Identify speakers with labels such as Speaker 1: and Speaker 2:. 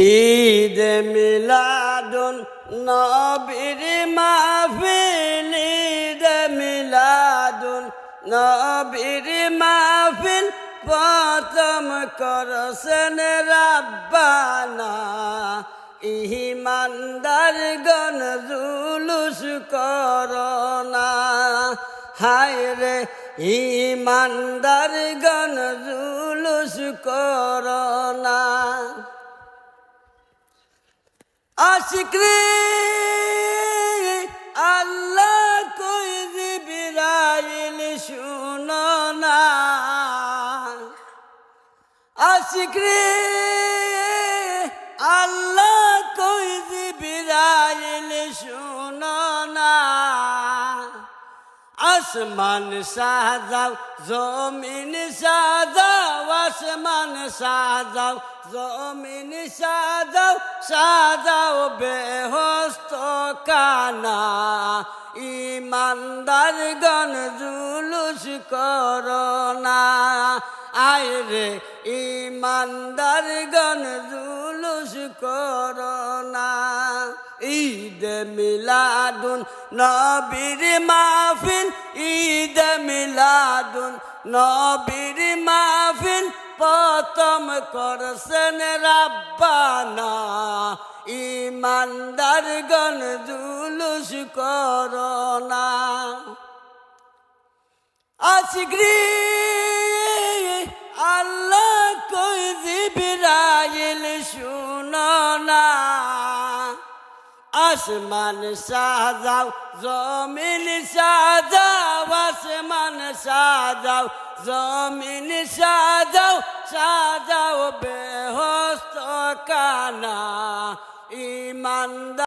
Speaker 1: ঈদ মিলাদুন নবীর মাহফিল, ঈদ মিলাদুন নবীর মাহফিল প্রথম করছেন রাব্বানা। ইমানদার গণ জুলুস করোনা, হায় রে ইমানদার গণ জুলুস করোনা। আশিক রে আল্লাহ কই জিবরাইল শুনো না, আশিক রে আল্লাহ কই জিবরাইল শুনো না। আসমান সাজাও জমিন সাজাও, আসমান সাজাও জমিন সাজাও, সাজাও বেহস্ত কানা। ইমানদার গণ জুলুস করোনা, আয় রে ইমানদার গণ জুলুস করোনা। ঈদ মিলাদুন নবীর মাহফিল, ঈদ মিলাদুন নবীর মাহফিল প্রথম করছেন রাব্বানা। ইমানদার গণ জুলুস করোনা। আশিক রে আল্লাহ কই জিবরাইল শুনো না, আসমান সাজাও জমিন সাজাও, আসমান সাজাও জমিন সাজাও, সাজাও বেহস্ত কানা। ইমানদার